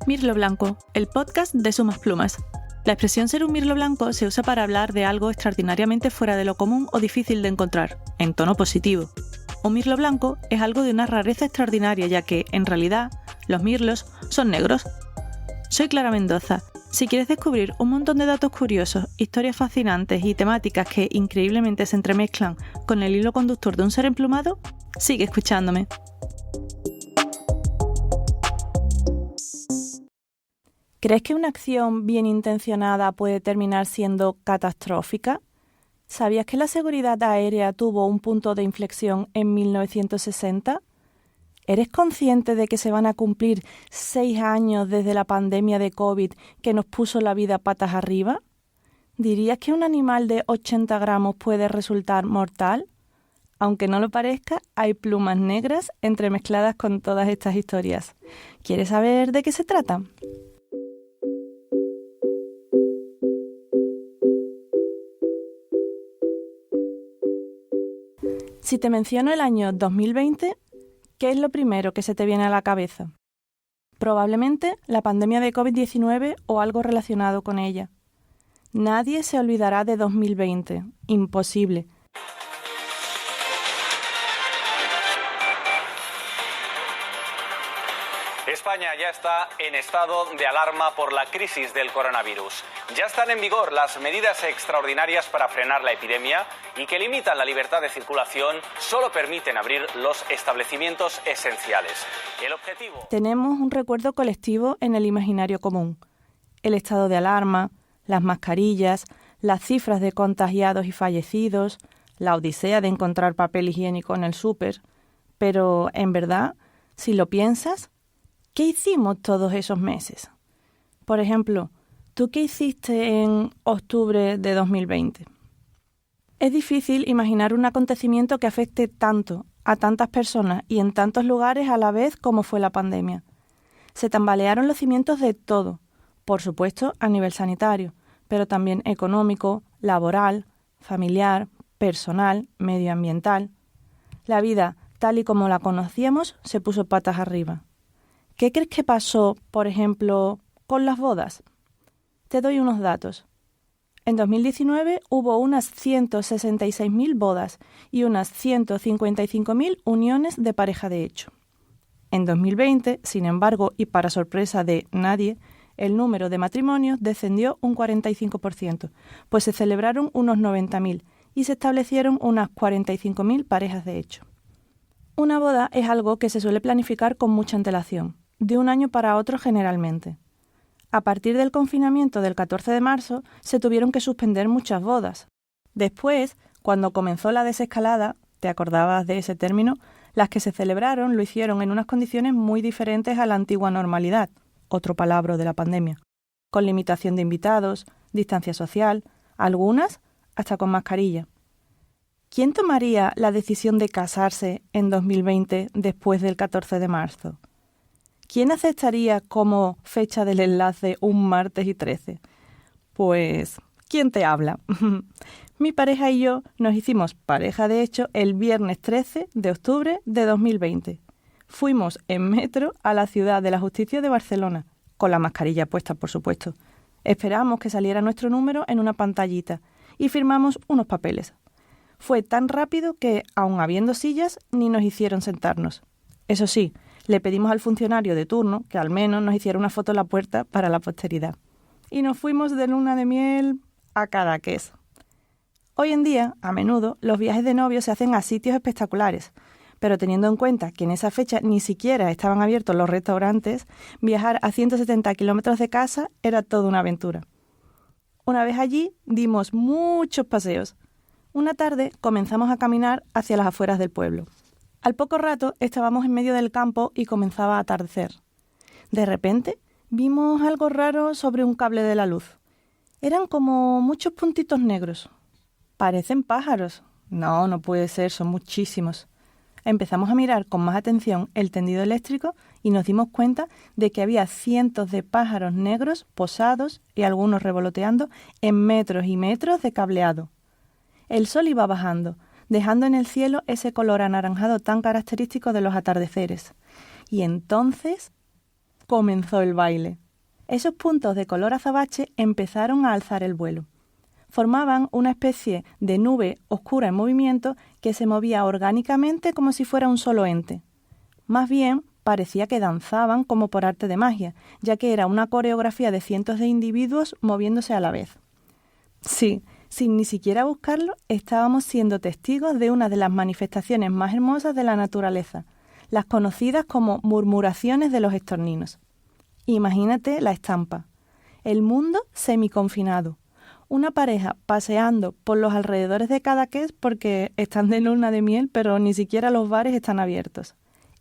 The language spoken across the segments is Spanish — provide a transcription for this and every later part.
Mirlo Blanco, el podcast de Sumas Plumas. La expresión ser un mirlo blanco se usa para hablar de algo extraordinariamente fuera de lo común o difícil de encontrar, en tono positivo. Un mirlo blanco es algo de una rareza extraordinaria, ya que, en realidad, los mirlos son negros. Soy Clara Mendoza. Si quieres descubrir un montón de datos curiosos, historias fascinantes y temáticas que increíblemente se entremezclan con el hilo conductor de un ser emplumado, sigue escuchándome. ¿Crees que una acción bien intencionada puede terminar siendo catastrófica? ¿Sabías que la seguridad aérea tuvo un punto de inflexión en 1960? ¿Eres consciente de que se van a cumplir 6 años desde la pandemia de COVID que nos puso la vida patas arriba? ¿Dirías que un animal de 80 gramos puede resultar mortal? Aunque no lo parezca, hay plumas negras entremezcladas con todas estas historias. ¿Quieres saber de qué se trata? Si te menciono el año 2020, ¿qué es lo primero que se te viene a la cabeza? Probablemente la pandemia de COVID-19 o algo relacionado con ella. Nadie se olvidará de 2020. Imposible. España ya está en estado de alarma por la crisis del coronavirus. Ya están en vigor las medidas extraordinarias para frenar la epidemia y que limitan la libertad de circulación, solo permiten abrir los establecimientos esenciales. El objetivo... Tenemos un recuerdo colectivo en el imaginario común. El estado de alarma, las mascarillas, las cifras de contagiados y fallecidos, la odisea de encontrar papel higiénico en el súper. Pero, en verdad, si lo piensas, ¿qué hicimos todos esos meses? Por ejemplo, ¿tú qué hiciste en octubre de 2020? Es difícil imaginar un acontecimiento que afecte tanto a tantas personas y en tantos lugares a la vez como fue la pandemia. Se tambalearon los cimientos de todo, por supuesto a nivel sanitario, pero también económico, laboral, familiar, personal, medioambiental. La vida, tal y como la conocíamos, se puso patas arriba. ¿Qué crees que pasó, por ejemplo, con las bodas? Te doy unos datos. En 2019 hubo unas 166.000 bodas y unas 155.000 uniones de pareja de hecho. En 2020, sin embargo, y para sorpresa de nadie, el número de matrimonios descendió un 45%, pues se celebraron unos 90.000 y se establecieron unas 45.000 parejas de hecho. Una boda es algo que se suele planificar con mucha antelación, de un año para otro generalmente. A partir del confinamiento del 14 de marzo, se tuvieron que suspender muchas bodas. Después, cuando comenzó la desescalada, ¿te acordabas de ese término? Las que se celebraron lo hicieron en unas condiciones muy diferentes a la antigua normalidad, otro palabra de la pandemia, con limitación de invitados, distancia social, algunas hasta con mascarilla. ¿Quién tomaría la decisión de casarse en 2020 después del 14 de marzo? ¿Quién aceptaría como fecha del enlace un martes y 13? Pues, ¿quién te habla? Mi pareja y yo nos hicimos pareja de hecho el viernes 13 de octubre de 2020. Fuimos en metro a la Ciudad de la Justicia de Barcelona, con la mascarilla puesta, por supuesto. Esperamos que saliera nuestro número en una pantallita y firmamos unos papeles. Fue tan rápido que, aun habiendo sillas, ni nos hicieron sentarnos. Eso sí, le pedimos al funcionario de turno que al menos nos hiciera una foto en la puerta para la posteridad. Y nos fuimos de luna de miel a Cadaqués. Hoy en día, a menudo, los viajes de novios se hacen a sitios espectaculares, pero teniendo en cuenta que en esa fecha ni siquiera estaban abiertos los restaurantes, viajar a 170 kilómetros de casa era toda una aventura. Una vez allí, dimos muchos paseos. Una tarde comenzamos a caminar hacia las afueras del pueblo. Al poco rato estábamos en medio del campo y comenzaba a atardecer. De repente vimos algo raro sobre un cable de la luz. Eran como muchos puntitos negros. ¿Parecen pájaros? No, no puede ser, son muchísimos. Empezamos a mirar con más atención el tendido eléctrico y nos dimos cuenta de que había cientos de pájaros negros posados y algunos revoloteando en metros y metros de cableado. El sol iba bajando, dejando en el cielo ese color anaranjado tan característico de los atardeceres. Y entonces comenzó el baile. Esos puntos de color azabache empezaron a alzar el vuelo. Formaban una especie de nube oscura en movimiento que se movía orgánicamente como si fuera un solo ente. Más bien, parecía que danzaban como por arte de magia, ya que era una coreografía de cientos de individuos moviéndose a la vez. Sí, sin ni siquiera buscarlo, estábamos siendo testigos de una de las manifestaciones más hermosas de la naturaleza, las conocidas como murmuraciones de los estorninos. Imagínate la estampa. El mundo semiconfinado. Una pareja paseando por los alrededores de Cadaqués porque están de luna de miel, pero ni siquiera los bares están abiertos.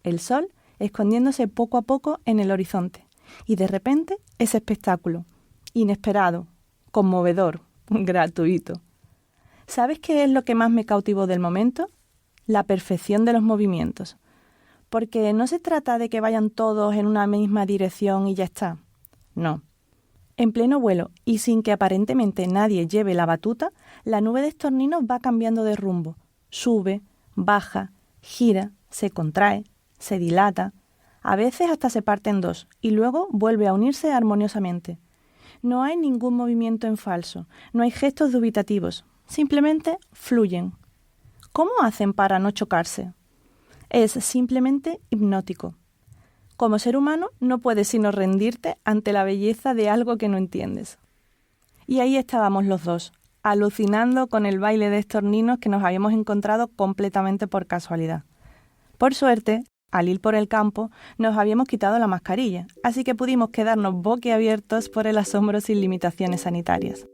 El sol escondiéndose poco a poco en el horizonte. Y de repente ese espectáculo. Inesperado, conmovedor, gratuito. ¿Sabes qué es lo que más me cautivó del momento? La perfección de los movimientos. Porque no se trata de que vayan todos en una misma dirección y ya está. No. En pleno vuelo y sin que aparentemente nadie lleve la batuta, la nube de estorninos va cambiando de rumbo. Sube, baja, gira, se contrae, se dilata. A veces hasta se parte en dos y luego vuelve a unirse armoniosamente. No hay ningún movimiento en falso, no hay gestos dubitativos, simplemente fluyen. ¿Cómo hacen para no chocarse? Es simplemente hipnótico. Como ser humano no puedes sino rendirte ante la belleza de algo que no entiendes. Y ahí estábamos los dos, alucinando con el baile de estorninos que nos habíamos encontrado completamente por casualidad. Por suerte, al ir por el campo, nos habíamos quitado la mascarilla, así que pudimos quedarnos boquiabiertos por el asombro sin limitaciones sanitarias.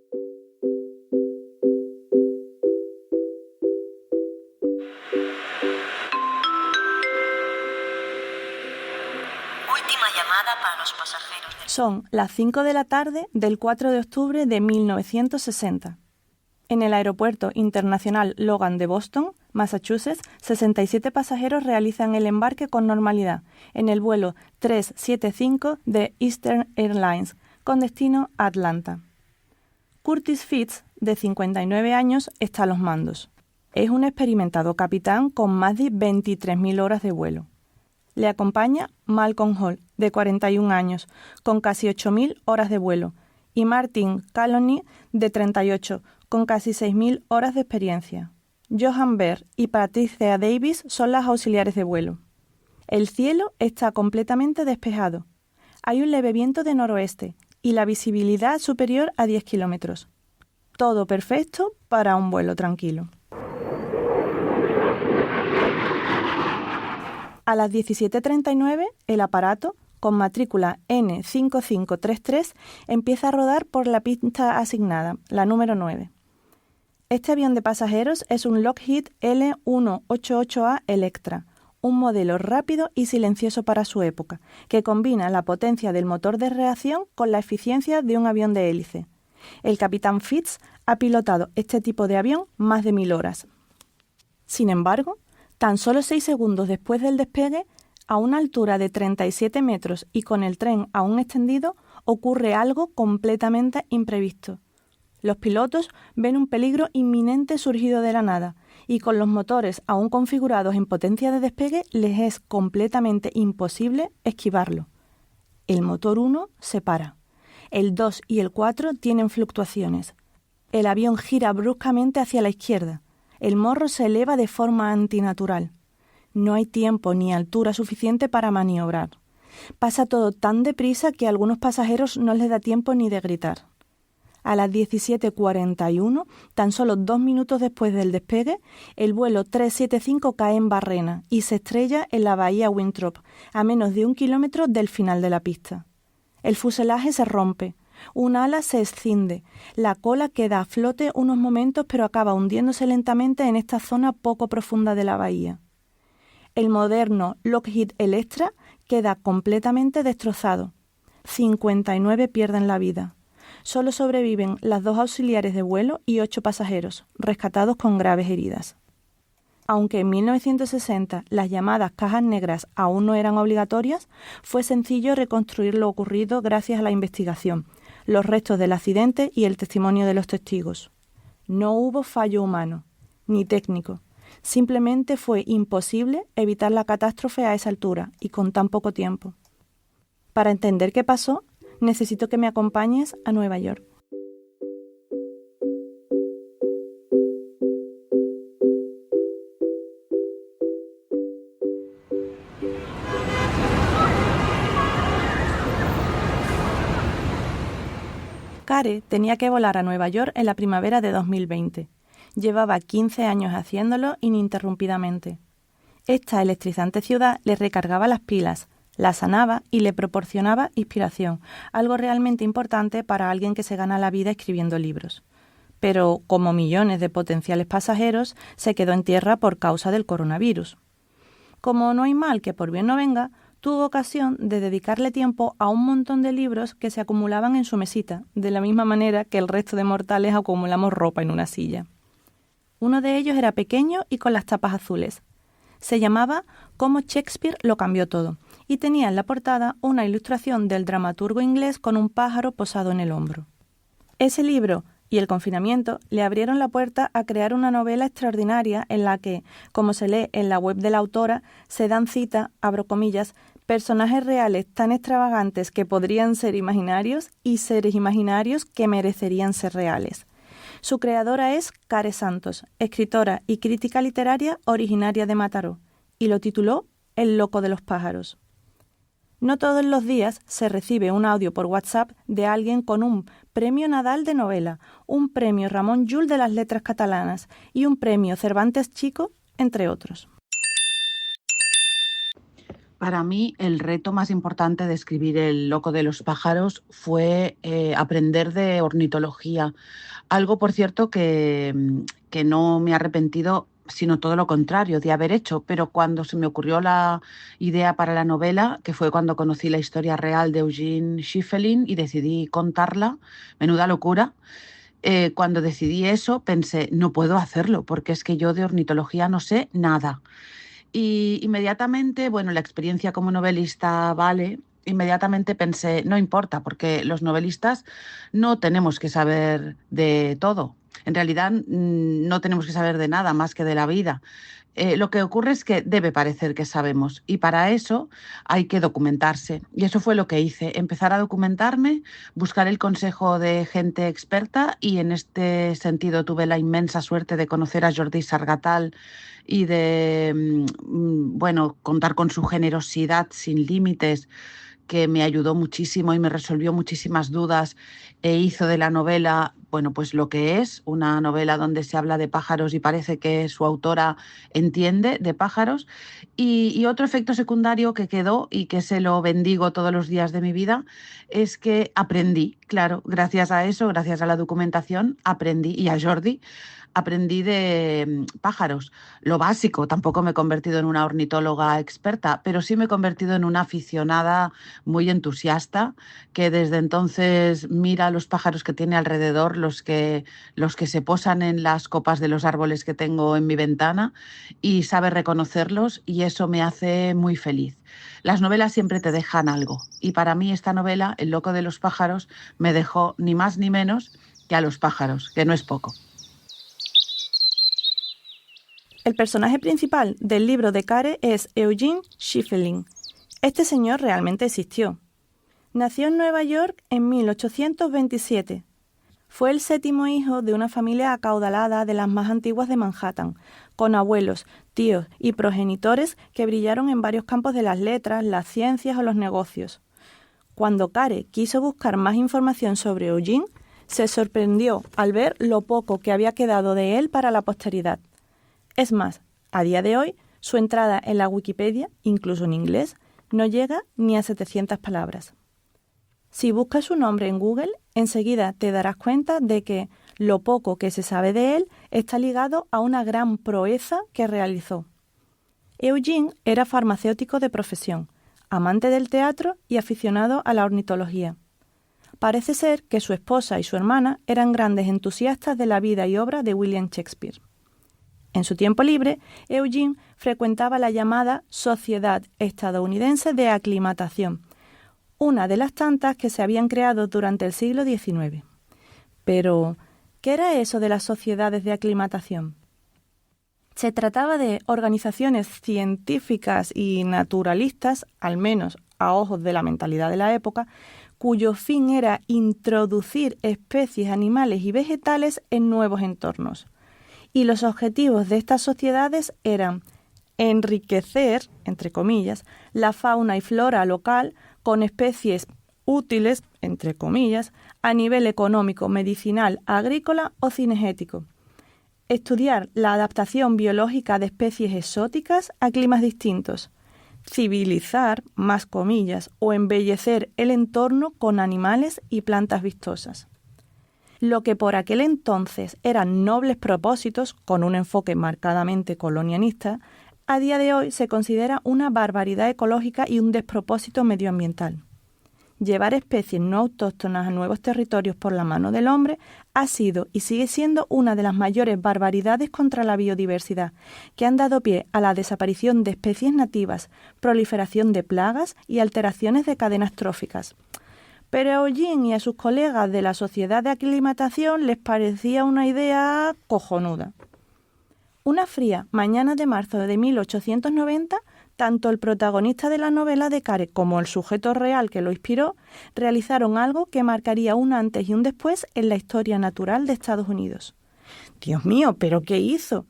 Última llamada para los pasajeros. Son las 5 de la tarde del 4 de octubre de 1960. En el Aeropuerto Internacional Logan de Boston, Massachusetts, 67 pasajeros realizan el embarque con normalidad en el vuelo 375 de Eastern Airlines, con destino a Atlanta. Curtis Fitz, de 59 años, está a los mandos. Es un experimentado capitán con más de 23.000 horas de vuelo. Le acompaña Malcolm Hall, de 41 años, con casi 8.000 horas de vuelo, y Martin Caloney, de 38, con casi 6.000 horas de experiencia. Johan Baer y Patricia Davis son las auxiliares de vuelo. El cielo está completamente despejado. Hay un leve viento de noroeste y la visibilidad superior a 10 kilómetros. Todo perfecto para un vuelo tranquilo. A las 17:39, el aparato, con matrícula N5533, empieza a rodar por la pista asignada, la número 9. Este avión de pasajeros es un Lockheed L188A Electra, un modelo rápido y silencioso para su época, que combina la potencia del motor de reacción con la eficiencia de un avión de hélice. El capitán Fitz ha pilotado este tipo de avión más de 1.000 horas. Sin embargo, tan solo 6 segundos después del despegue, a una altura de 37 metros y con el tren aún extendido, ocurre algo completamente imprevisto. Los pilotos ven un peligro inminente surgido de la nada y con los motores aún configurados en potencia de despegue les es completamente imposible esquivarlo. El motor 1 se para. El 2 y el 4 tienen fluctuaciones. El avión gira bruscamente hacia la izquierda. El morro se eleva de forma antinatural. No hay tiempo ni altura suficiente para maniobrar. Pasa todo tan deprisa que a algunos pasajeros no les da tiempo ni de gritar. A las 17:41, tan solo 2 minutos después del despegue, el vuelo 375 cae en barrena y se estrella en la bahía Winthrop, a menos de 1 kilómetro del final de la pista. El fuselaje se rompe, un ala se escinde, la cola queda a flote unos momentos pero acaba hundiéndose lentamente en esta zona poco profunda de la bahía. El moderno Lockheed Electra queda completamente destrozado. 59 pierden la vida. Solo sobreviven las 2 auxiliares de vuelo y 8 pasajeros, rescatados con graves heridas. Aunque en 1960 las llamadas cajas negras aún no eran obligatorias, fue sencillo reconstruir lo ocurrido gracias a la investigación, los restos del accidente y el testimonio de los testigos. No hubo fallo humano, ni técnico. Simplemente fue imposible evitar la catástrofe a esa altura y con tan poco tiempo. Para entender qué pasó, necesito que me acompañes a Nueva York. Care tenía que volar a Nueva York en la primavera de 2020. Llevaba 15 años haciéndolo ininterrumpidamente. Esta electrizante ciudad le recargaba las pilas, la sanaba y le proporcionaba inspiración, algo realmente importante para alguien que se gana la vida escribiendo libros. Pero, como millones de potenciales pasajeros, se quedó en tierra por causa del coronavirus. Como no hay mal que por bien no venga, tuvo ocasión de dedicarle tiempo a un montón de libros que se acumulaban en su mesita, de la misma manera que el resto de mortales acumulamos ropa en una silla. Uno de ellos era pequeño y con las tapas azules. Se llamaba Cómo Shakespeare lo cambió todo, y tenía en la portada una ilustración del dramaturgo inglés con un pájaro posado en el hombro. Ese libro y el confinamiento le abrieron la puerta a crear una novela extraordinaria en la que, como se lee en la web de la autora, se dan cita, abro comillas, personajes reales tan extravagantes que podrían ser imaginarios y seres imaginarios que merecerían ser reales. Su creadora es Care Santos, escritora y crítica literaria originaria de Mataró, y lo tituló El loco de los pájaros. No todos los días se recibe un audio por WhatsApp de alguien con un premio Nadal de novela, un premio Ramon Llull de las letras catalanas y un premio Cervantes Chico, entre otros. Para mí, el reto más importante de escribir El loco de los pájaros fue aprender de ornitología. Algo, por cierto, que no me he arrepentido, sino todo lo contrario, de haber hecho. Pero cuando se me ocurrió la idea para la novela, que fue cuando conocí la historia real de Eugene Schieffelin y decidí contarla, menuda locura. Cuando decidí eso, pensé, no puedo hacerlo, porque es que yo de ornitología no sé nada. Y inmediatamente, bueno, la experiencia como novelista vale. Inmediatamente pensé, no importa, porque los novelistas no tenemos que saber de todo. En realidad, no tenemos que saber de nada más que de la vida. Lo que ocurre es que debe parecer que sabemos y para eso hay que documentarse. Y eso fue lo que hice, empezar a documentarme, buscar el consejo de gente experta y en este sentido tuve la inmensa suerte de conocer a Jordi Sargatal y de, bueno, contar con su generosidad sin límites, que me ayudó muchísimo y me resolvió muchísimas dudas e hizo de la novela, bueno, pues lo que es, una novela donde se habla de pájaros y parece que su autora entiende de pájaros. Y otro efecto secundario que quedó y que se lo bendigo todos los días de mi vida es que aprendí, claro, gracias a eso, gracias a la documentación, aprendí, y a Jordi, aprendí de pájaros. Lo básico, tampoco me he convertido en una ornitóloga experta, pero sí me he convertido en una aficionada muy entusiasta que desde entonces mira los pájaros que tiene alrededor, los que se posan en las copas de los árboles que tengo en mi ventana y sabe reconocerlos y eso me hace muy feliz. Las novelas siempre te dejan algo y para mí esta novela, El loco de los pájaros, me dejó ni más ni menos que a los pájaros, que no es poco. El personaje principal del libro de Care es Eugene Schieffelin. Este señor realmente existió. Nació en Nueva York en 1827. Fue el 7º hijo de una familia acaudalada de las más antiguas de Manhattan, con abuelos, tíos y progenitores que brillaron en varios campos de las letras, las ciencias o los negocios. Cuando Care quiso buscar más información sobre Eugene, se sorprendió al ver lo poco que había quedado de él para la posteridad. Es más, a día de hoy, su entrada en la Wikipedia, incluso en inglés, no llega ni a 700 palabras. Si buscas su nombre en Google, enseguida te darás cuenta de que lo poco que se sabe de él está ligado a una gran proeza que realizó. Eugene era farmacéutico de profesión, amante del teatro y aficionado a la ornitología. Parece ser que su esposa y su hermana eran grandes entusiastas de la vida y obra de William Shakespeare. En su tiempo libre, Eugene frecuentaba la llamada Sociedad Estadounidense de Aclimatación, una de las tantas que se habían creado durante el siglo XIX. Pero, ¿qué era eso de las sociedades de aclimatación? Se trataba de organizaciones científicas y naturalistas, al menos a ojos de la mentalidad de la época, cuyo fin era introducir especies animales y vegetales en nuevos entornos. Y los objetivos de estas sociedades eran enriquecer, entre comillas, la fauna y flora local con especies útiles, entre comillas, a nivel económico, medicinal, agrícola o cinegético. Estudiar la adaptación biológica de especies exóticas a climas distintos. Civilizar, más comillas, o embellecer el entorno con animales y plantas vistosas. Lo que por aquel entonces eran nobles propósitos, con un enfoque marcadamente colonialista, a día de hoy se considera una barbaridad ecológica y un despropósito medioambiental. Llevar especies no autóctonas a nuevos territorios por la mano del hombre ha sido y sigue siendo una de las mayores barbaridades contra la biodiversidad, que han dado pie a la desaparición de especies nativas, proliferación de plagas y alteraciones de cadenas tróficas. Pero a Eugene y a sus colegas de la Sociedad de Aclimatación les parecía una idea cojonuda. Una fría mañana de marzo de 1890, tanto el protagonista de la novela de Care como el sujeto real que lo inspiró realizaron algo que marcaría un antes y un después en la historia natural de Estados Unidos. Dios mío, ¿pero qué hizo?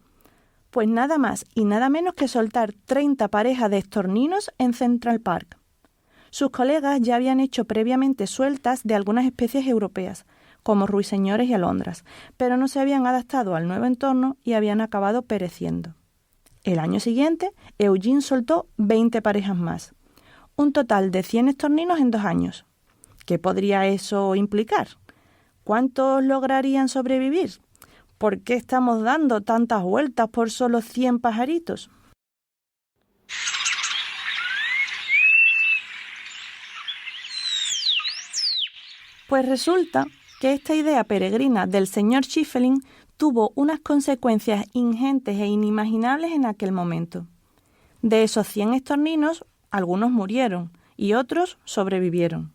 Pues nada más y nada menos que soltar 30 parejas de estorninos en Central Park. Sus colegas ya habían hecho previamente sueltas de algunas especies europeas, como ruiseñores y alondras, pero no se habían adaptado al nuevo entorno y habían acabado pereciendo. El año siguiente, Eugene soltó 20 parejas más, un total de 100 estorninos en 2 años. ¿Qué podría eso implicar? ¿Cuántos lograrían sobrevivir? ¿Por qué estamos dando tantas vueltas por solo 100 pajaritos? Pues resulta que esta idea peregrina del señor Schiffelin tuvo unas consecuencias ingentes e inimaginables en aquel momento. De esos 100 estorninos, algunos murieron y otros sobrevivieron.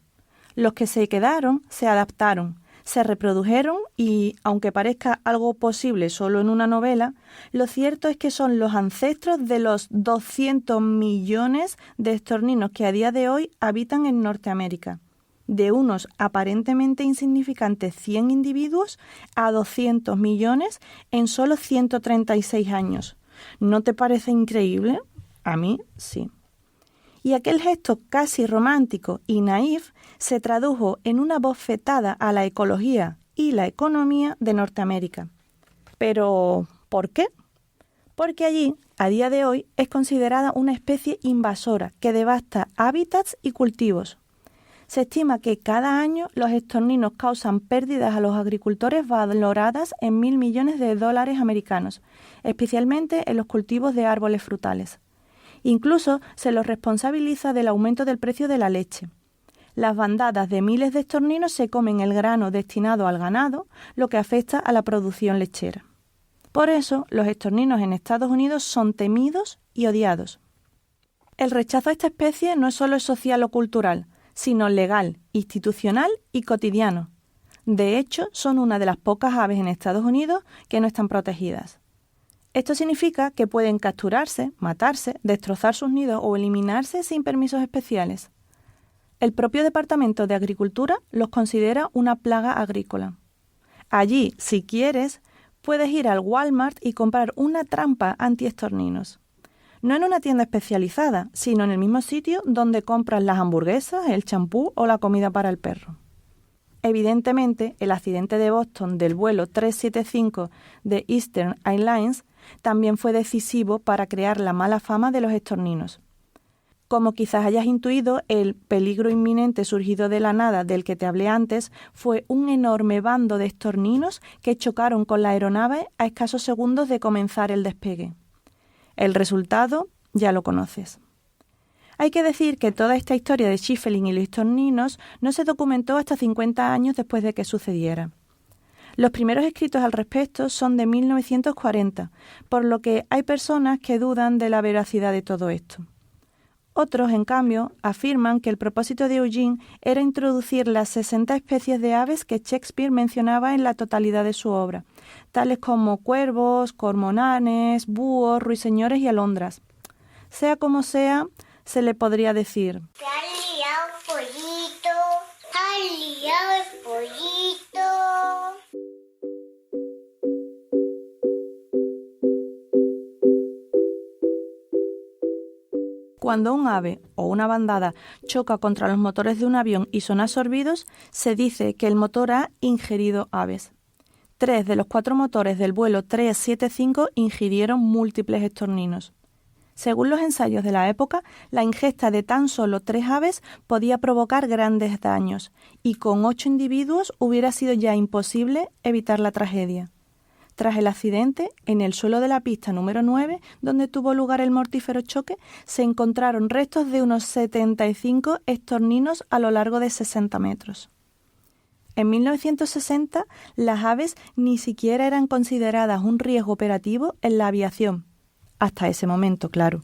Los que se quedaron se adaptaron, se reprodujeron y, aunque parezca algo posible solo en una novela, lo cierto es que son los ancestros de los 200 millones de estorninos que a día de hoy habitan en Norteamérica. De unos aparentemente insignificantes 100 individuos a 200 millones en solo 136 años. ¿No te parece increíble? A mí sí. Y aquel gesto casi romántico y naif se tradujo en una bofetada a la ecología y la economía de Norteamérica. Pero, ¿por qué? Porque allí, a día de hoy, es considerada una especie invasora que devasta hábitats y cultivos. Se estima que cada año los estorninos causan pérdidas a los agricultores valoradas en $1.000 millones americanos, especialmente en los cultivos de árboles frutales. Incluso se los responsabiliza del aumento del precio de la leche. Las bandadas de miles de estorninos se comen el grano destinado al ganado, lo que afecta a la producción lechera. Por eso, los estorninos en Estados Unidos son temidos y odiados. El rechazo a esta especie no es solo social o cultural, sino legal, institucional y cotidiano. De hecho, son una de las pocas aves en Estados Unidos que no están protegidas. Esto significa que pueden capturarse, matarse, destrozar sus nidos o eliminarse sin permisos especiales. El propio Departamento de Agricultura los considera una plaga agrícola. Allí, si quieres, puedes ir al Walmart y comprar una trampa antiestorninos. No en una tienda especializada, sino en el mismo sitio donde compras las hamburguesas, el champú o la comida para el perro. Evidentemente, el accidente de Boston del vuelo 375 de Eastern Airlines también fue decisivo para crear la mala fama de los estorninos. Como quizás hayas intuido, el peligro inminente surgido de la nada del que te hablé antes fue un enorme bando de estorninos que chocaron con la aeronave a escasos segundos de comenzar el despegue. El resultado ya lo conoces. Hay que decir que toda esta historia de Schiffelin y los estorninos no se documentó hasta 50 años después de que sucediera. Los primeros escritos al respecto son de 1940, por lo que hay personas que dudan de la veracidad de todo esto. Otros, en cambio, afirman que el propósito de Eugene era introducir las 60 especies de aves que Shakespeare mencionaba en la totalidad de su obra, tales como cuervos, cormoranes, búhos, ruiseñores y alondras. Sea como sea, se le podría decir: ¡Qué pollito, ha liado el pollito. Cuando un ave o una bandada choca contra los motores de un avión y son absorbidos, se dice que el motor ha ingerido aves. 3 de los 4 motores del vuelo 375 ingirieron múltiples estorninos. Según los ensayos de la época, la ingesta de tan solo 3 aves podía provocar grandes daños, y con 8 individuos hubiera sido ya imposible evitar la tragedia. Tras el accidente, en el suelo de la pista número 9, donde tuvo lugar el mortífero choque, se encontraron restos de unos 75 estorninos a lo largo de 60 metros. En 1960, las aves ni siquiera eran consideradas un riesgo operativo en la aviación. Hasta ese momento, claro.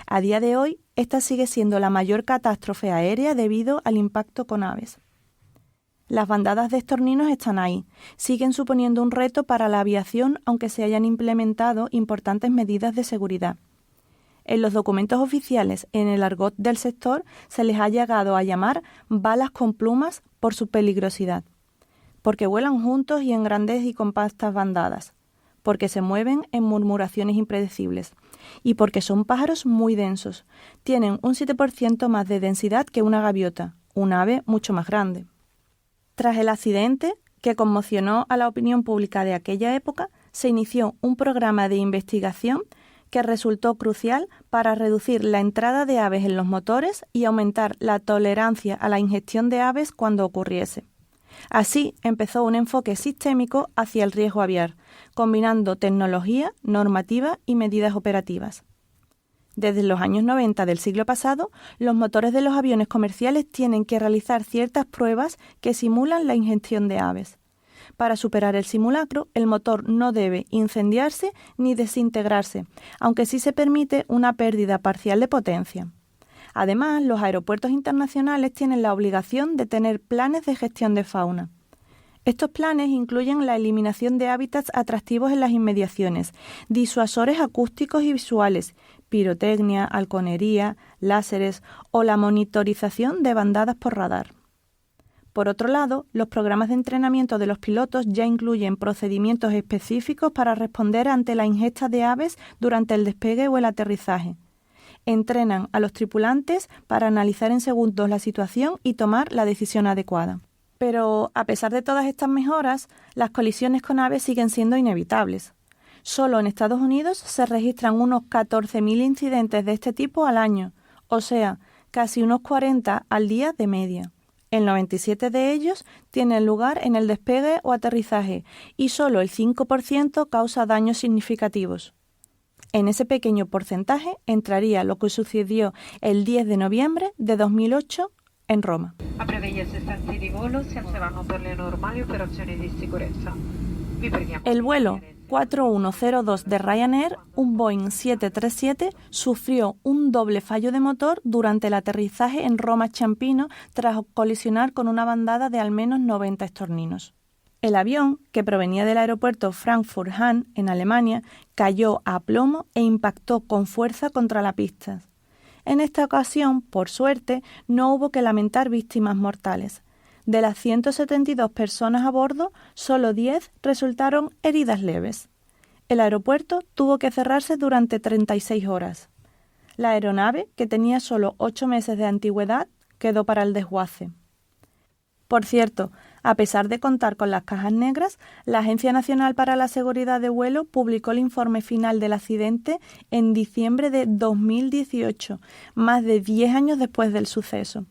A día de hoy, esta sigue siendo la mayor catástrofe aérea debido al impacto con aves. Las bandadas de estorninos están ahí, siguen suponiendo un reto para la aviación, aunque se hayan implementado importantes medidas de seguridad. En los documentos oficiales, en el argot del sector, se les ha llegado a llamar balas con plumas por su peligrosidad, porque vuelan juntos y en grandes y compactas bandadas, porque se mueven en murmuraciones impredecibles y porque son pájaros muy densos. Tienen un 7% más de densidad que una gaviota, un ave mucho más grande. Tras el accidente, que conmocionó a la opinión pública de aquella época, se inició un programa de investigación que resultó crucial para reducir la entrada de aves en los motores y aumentar la tolerancia a la ingestión de aves cuando ocurriese. Así empezó un enfoque sistémico hacia el riesgo aviar, combinando tecnología, normativa y medidas operativas. Desde los años 90 del siglo pasado, los motores de los aviones comerciales tienen que realizar ciertas pruebas que simulan la ingestión de aves. Para superar el simulacro, el motor no debe incendiarse ni desintegrarse, aunque sí se permite una pérdida parcial de potencia. Además, los aeropuertos internacionales tienen la obligación de tener planes de gestión de fauna. Estos planes incluyen la eliminación de hábitats atractivos en las inmediaciones, disuasores acústicos y visuales, pirotecnia, halconería, láseres o la monitorización de bandadas por radar. Por otro lado, los programas de entrenamiento de los pilotos ya incluyen procedimientos específicos para responder ante la ingesta de aves durante el despegue o el aterrizaje. Entrenan a los tripulantes para analizar en segundos la situación y tomar la decisión adecuada. Pero, a pesar de todas estas mejoras, las colisiones con aves siguen siendo inevitables. Solo en Estados Unidos se registran unos 14.000 incidentes de este tipo al año, o sea, casi unos 40 al día de media. El 97 de ellos tienen lugar en el despegue o aterrizaje y solo el 5% causa daños significativos. En ese pequeño porcentaje entraría lo que sucedió el 10 de noviembre de 2008 en Roma. A breve gli assistenti di volo si alzeranno per le normali operazioni di sicurezza. Vi preghiamo. El vuelo 4102 de Ryanair, un Boeing 737, sufrió un doble fallo de motor durante el aterrizaje en Roma Ciampino tras colisionar con una bandada de al menos 90 estorninos. El avión, que provenía del aeropuerto Frankfurt-Hahn, en Alemania, cayó a plomo e impactó con fuerza contra la pista. En esta ocasión, por suerte, no hubo que lamentar víctimas mortales. De las 172 personas a bordo, solo 10 resultaron heridas leves. El aeropuerto tuvo que cerrarse durante 36 horas. La aeronave, que tenía solo 8 meses de antigüedad, quedó para el desguace. Por cierto, a pesar de contar con las cajas negras, la Agencia Nacional para la Seguridad de Vuelo publicó el informe final del accidente en diciembre de 2018, más de 10 años después del suceso.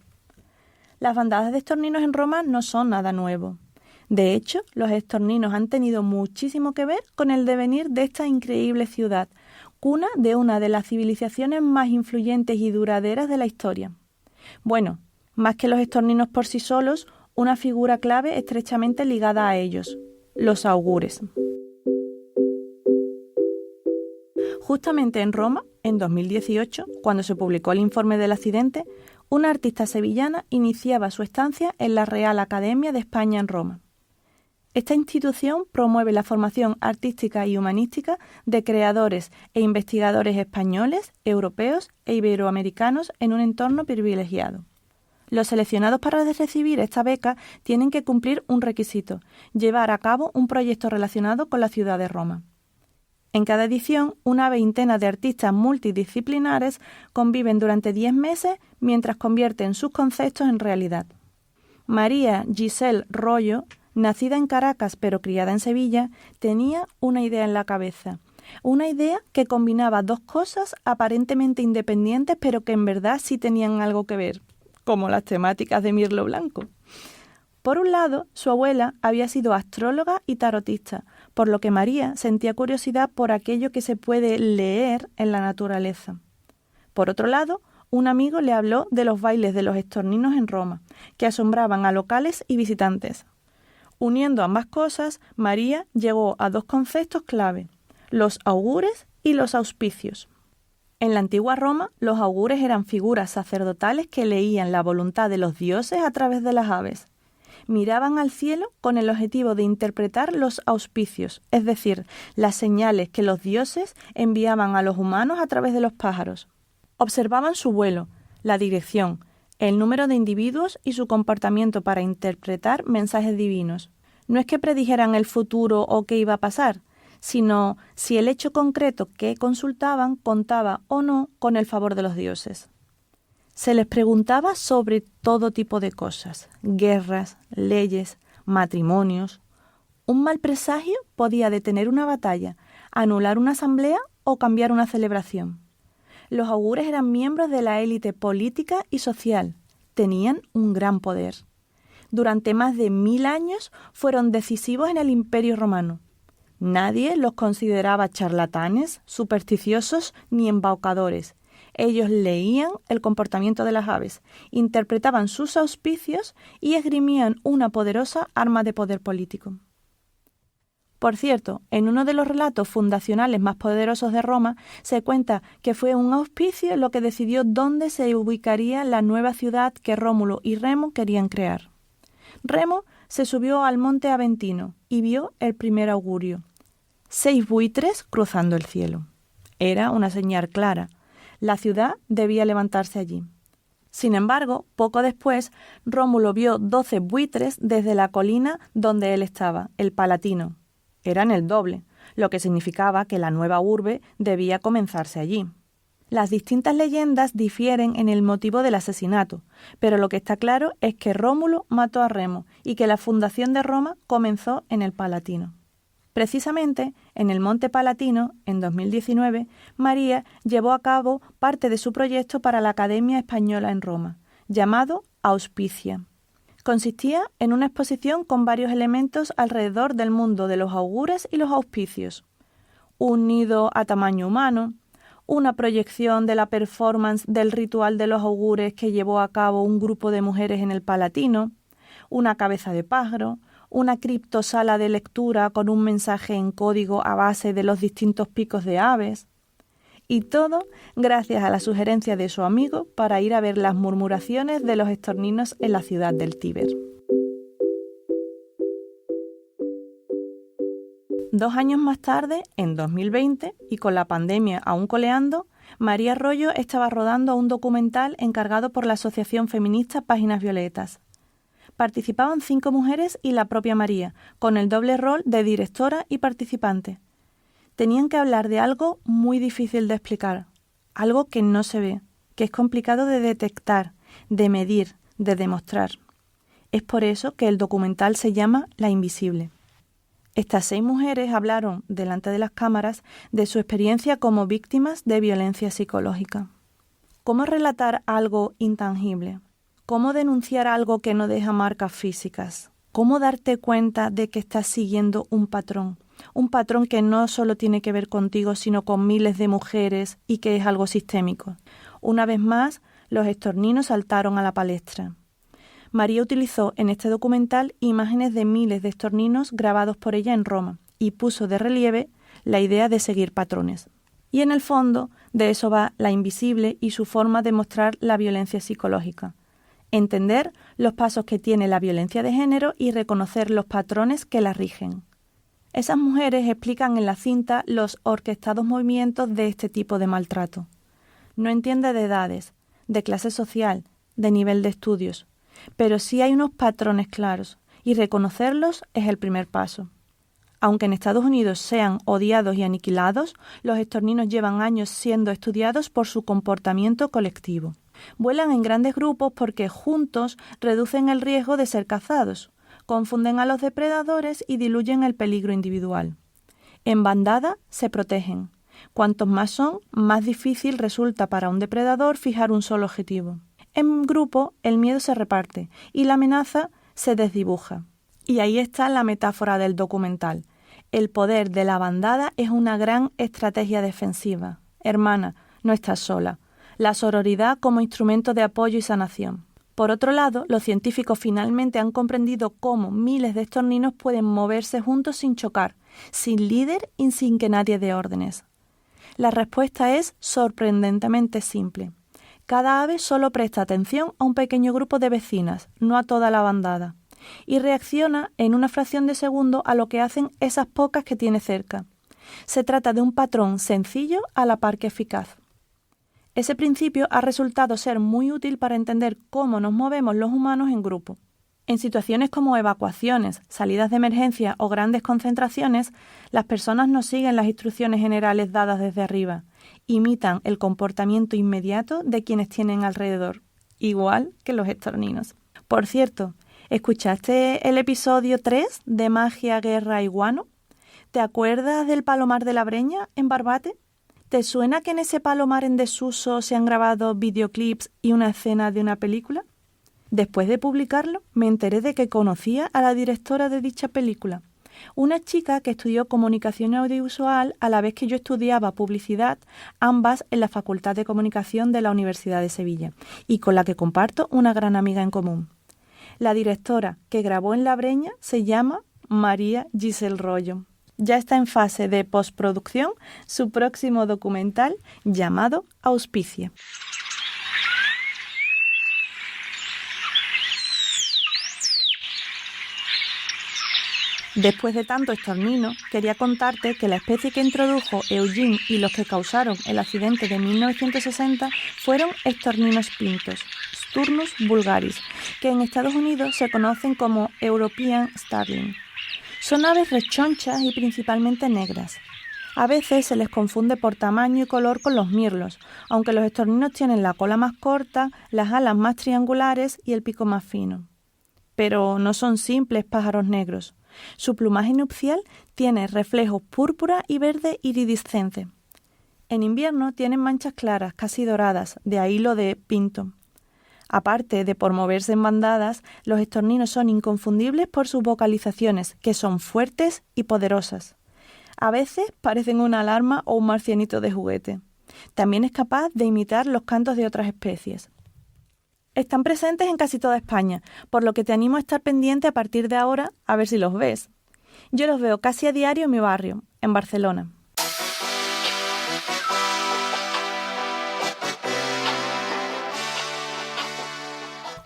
Las bandadas de estorninos en Roma no son nada nuevo. De hecho, los estorninos han tenido muchísimo que ver con el devenir de esta increíble ciudad, cuna de una de las civilizaciones más influyentes y duraderas de la historia. Bueno, más que los estorninos por sí solos, una figura clave estrechamente ligada a ellos, los augures. Justamente en Roma, en 2018, cuando se publicó el informe del accidente, una artista sevillana iniciaba su estancia en la Real Academia de España en Roma. Esta institución promueve la formación artística y humanística de creadores e investigadores españoles, europeos e iberoamericanos en un entorno privilegiado. Los seleccionados para recibir esta beca tienen que cumplir un requisito: llevar a cabo un proyecto relacionado con la ciudad de Roma. En cada edición, una veintena de artistas multidisciplinares conviven durante 10 meses mientras convierten sus conceptos en realidad. María Giselle Royo, nacida en Caracas pero criada en Sevilla, tenía una idea en la cabeza. Una idea que combinaba dos cosas aparentemente independientes pero que en verdad sí tenían algo que ver, como las temáticas de Mirlo Blanco. Por un lado, su abuela había sido astróloga y tarotista, por lo que María sentía curiosidad por aquello que se puede leer en la naturaleza. Por otro lado, un amigo le habló de los bailes de los estorninos en Roma, que asombraban a locales y visitantes. Uniendo ambas cosas, María llegó a dos conceptos clave: los augures y los auspicios. En la antigua Roma, los augures eran figuras sacerdotales que leían la voluntad de los dioses a través de las aves. Miraban al cielo con el objetivo de interpretar los auspicios, es decir, las señales que los dioses enviaban a los humanos a través de los pájaros. Observaban su vuelo, la dirección, el número de individuos y su comportamiento para interpretar mensajes divinos. No es que predijeran el futuro o qué iba a pasar, sino si el hecho concreto que consultaban contaba o no con el favor de los dioses. Se les preguntaba sobre todo tipo de cosas: guerras, leyes, matrimonios. Un mal presagio podía detener una batalla, anular una asamblea o cambiar una celebración. Los augures eran miembros de la élite política y social. Tenían un gran poder. Durante más de 1000 años fueron decisivos en el Imperio Romano. Nadie los consideraba charlatanes, supersticiosos ni embaucadores. Ellos leían el comportamiento de las aves, interpretaban sus auspicios y esgrimían una poderosa arma de poder político. Por cierto, en uno de los relatos fundacionales más poderosos de Roma se cuenta que fue un auspicio lo que decidió dónde se ubicaría la nueva ciudad que Rómulo y Remo querían crear. Remo se subió al monte Aventino y vio el primer augurio: 6 buitres cruzando el cielo. Era una señal clara. La ciudad debía levantarse allí. Sin embargo, poco después, Rómulo vio 12 buitres desde la colina donde él estaba, el Palatino. Eran el doble, lo que significaba que la nueva urbe debía comenzarse allí. Las distintas leyendas difieren en el motivo del asesinato, pero lo que está claro es que Rómulo mató a Remo y que la fundación de Roma comenzó en el Palatino. Precisamente, en el Monte Palatino, en 2019, María llevó a cabo parte de su proyecto para la Academia Española en Roma, llamado Auspicia. Consistía en una exposición con varios elementos alrededor del mundo de los augures y los auspicios: un nido a tamaño humano, una proyección de la performance del ritual de los augures que llevó a cabo un grupo de mujeres en el Palatino, una cabeza de pájaro, una criptosala de lectura con un mensaje en código a base de los distintos picos de aves. Y todo gracias a la sugerencia de su amigo para ir a ver las murmuraciones de los estorninos en la ciudad del Tíber. 2 años más tarde, en 2020, y con la pandemia aún coleando, María Royo estaba rodando un documental encargado por la asociación feminista Páginas Violetas. Participaban 5 mujeres y la propia María, con el doble rol de directora y participante. Tenían que hablar de algo muy difícil de explicar, algo que no se ve, que es complicado de detectar, de medir, de demostrar. Es por eso que el documental se llama La Invisible. Estas 6 mujeres hablaron, delante de las cámaras, de su experiencia como víctimas de violencia psicológica. ¿Cómo relatar algo intangible? ¿Cómo denunciar algo que no deja marcas físicas? ¿Cómo darte cuenta de que estás siguiendo un patrón? Un patrón que no solo tiene que ver contigo, sino con miles de mujeres y que es algo sistémico. Una vez más, los estorninos saltaron a la palestra. María utilizó en este documental imágenes de miles de estorninos grabados por ella en Roma y puso de relieve la idea de seguir patrones. Y en el fondo, de eso va La Invisible y su forma de mostrar la violencia psicológica. Entender los pasos que tiene la violencia de género y reconocer los patrones que la rigen. Esas mujeres explican en la cinta los orquestados movimientos de este tipo de maltrato. No entiende de edades, de clase social, de nivel de estudios, pero sí hay unos patrones claros, y reconocerlos es el primer paso. Aunque en Estados Unidos sean odiados y aniquilados, los estorninos llevan años siendo estudiados por su comportamiento colectivo. Vuelan en grandes grupos porque juntos reducen el riesgo de ser cazados, confunden a los depredadores y diluyen el peligro individual. En bandada se protegen. Cuantos más son, más difícil resulta para un depredador fijar un solo objetivo. En grupo, el miedo se reparte y la amenaza se desdibuja. Y ahí está la metáfora del documental. El poder de la bandada es una gran estrategia defensiva. Hermana, no estás sola. La sororidad como instrumento de apoyo y sanación. Por otro lado, los científicos finalmente han comprendido cómo miles de estorninos pueden moverse juntos sin chocar, sin líder y sin que nadie dé órdenes. La respuesta es sorprendentemente simple. Cada ave solo presta atención a un pequeño grupo de vecinas, no a toda la bandada, y reacciona en una fracción de segundo a lo que hacen esas pocas que tiene cerca. Se trata de un patrón sencillo a la par que eficaz. Ese principio ha resultado ser muy útil para entender cómo nos movemos los humanos en grupo. En situaciones como evacuaciones, salidas de emergencia o grandes concentraciones, las personas no siguen las instrucciones generales dadas desde arriba, imitan el comportamiento inmediato de quienes tienen alrededor, igual que los estorninos. Por cierto, ¿escuchaste el episodio 3 de Magia, Guerra y Guano? ¿Te acuerdas del palomar de la Breña en Barbate? ¿Te suena que en ese palomar en desuso se han grabado videoclips y una escena de una película? Después de publicarlo, me enteré de que conocía a la directora de dicha película, una chica que estudió comunicación audiovisual a la vez que yo estudiaba publicidad, ambas en la Facultad de Comunicación de la Universidad de Sevilla, y con la que comparto una gran amiga en común. La directora que grabó en La Breña se llama María Giselle Rollo. Ya está en fase de postproducción su próximo documental llamado Auspicia. Después de tanto estornino, quería contarte que la especie que introdujo Eugene y los que causaron el accidente de 1960 fueron estorninos pintos, Sturnus vulgaris, que en Estados Unidos se conocen como European Starling. Son aves rechonchas y principalmente negras. A veces se les confunde por tamaño y color con los mirlos, aunque los estorninos tienen la cola más corta, las alas más triangulares y el pico más fino. Pero no son simples pájaros negros. Su plumaje nupcial tiene reflejos púrpura y verde iridiscente. En invierno tienen manchas claras, casi doradas, de ahí lo de pinto. Aparte de por moverse en bandadas, los estorninos son inconfundibles por sus vocalizaciones, que son fuertes y poderosas. A veces parecen una alarma o un marcianito de juguete. También es capaz de imitar los cantos de otras especies. Están presentes en casi toda España, por lo que te animo a estar pendiente a partir de ahora a ver si los ves. Yo los veo casi a diario en mi barrio, en Barcelona.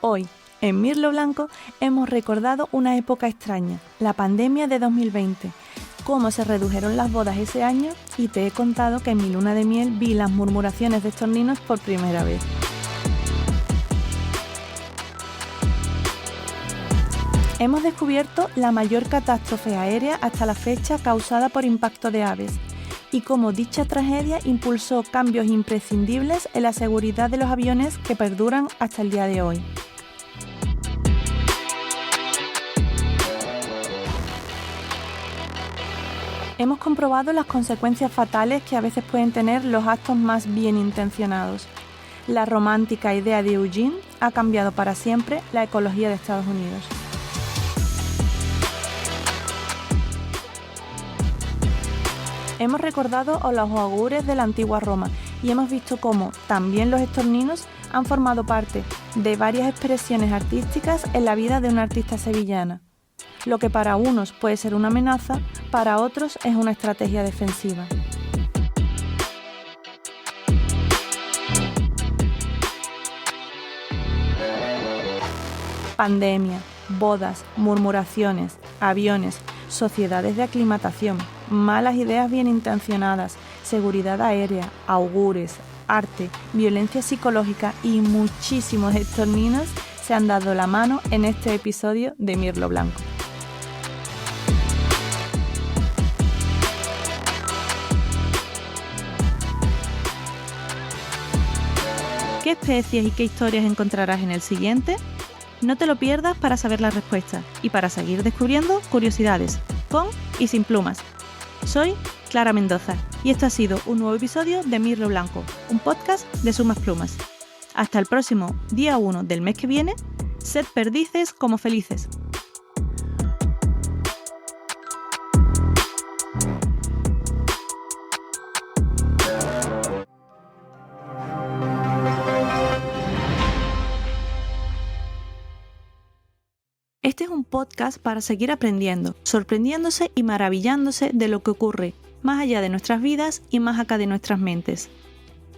Hoy, en Mirlo Blanco, hemos recordado una época extraña, la pandemia de 2020, cómo se redujeron las bodas ese año y te he contado que en mi luna de miel vi las murmuraciones de estorninos por primera vez. Hemos descubierto la mayor catástrofe aérea hasta la fecha causada por impacto de aves y cómo dicha tragedia impulsó cambios imprescindibles en la seguridad de los aviones que perduran hasta el día de hoy. Hemos comprobado las consecuencias fatales que a veces pueden tener los actos más bien intencionados. La romántica idea de Eugene ha cambiado para siempre la ecología de Estados Unidos. Hemos recordado los augures de la antigua Roma y hemos visto cómo también los estorninos han formado parte de varias expresiones artísticas en la vida de una artista sevillana. Lo que para unos puede ser una amenaza, para otros es una estrategia defensiva. Pandemia, bodas, murmuraciones, aviones, sociedades de aclimatación, malas ideas bien intencionadas, seguridad aérea, augures, arte, violencia psicológica y muchísimos estorninos se han dado la mano en este episodio de Mirlo Blanco. ¿Qué especies y qué historias encontrarás en el siguiente? No te lo pierdas para saber la respuesta y para seguir descubriendo curiosidades, con y sin plumas. Soy Clara Mendoza y esto ha sido un nuevo episodio de Mirlo Blanco, un podcast de Sumas Plumas. Hasta el próximo día 1 del mes que viene, sed perdices como felices. Este es un podcast para seguir aprendiendo, sorprendiéndose y maravillándose de lo que ocurre más allá de nuestras vidas y más acá de nuestras mentes.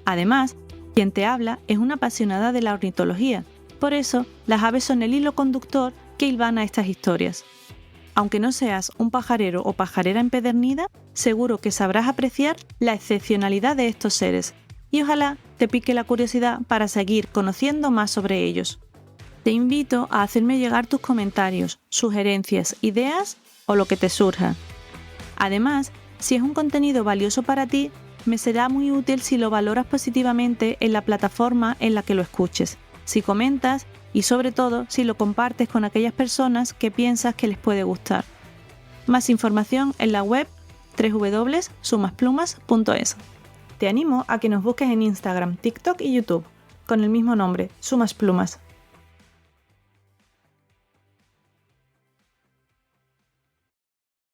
Además, quien te habla es una apasionada de la ornitología, por eso las aves son el hilo conductor que hilvana estas historias. Aunque no seas un pajarero o pajarera empedernida, seguro que sabrás apreciar la excepcionalidad de estos seres y ojalá te pique la curiosidad para seguir conociendo más sobre ellos. Te invito a hacerme llegar tus comentarios, sugerencias, ideas o lo que te surja. Además, si es un contenido valioso para ti, me será muy útil si lo valoras positivamente en la plataforma en la que lo escuches, si comentas y sobre todo si lo compartes con aquellas personas que piensas que les puede gustar. Más información en la web www.sumasplumas.es. Te animo a que nos busques en Instagram, TikTok y YouTube, con el mismo nombre, Sumas Plumas.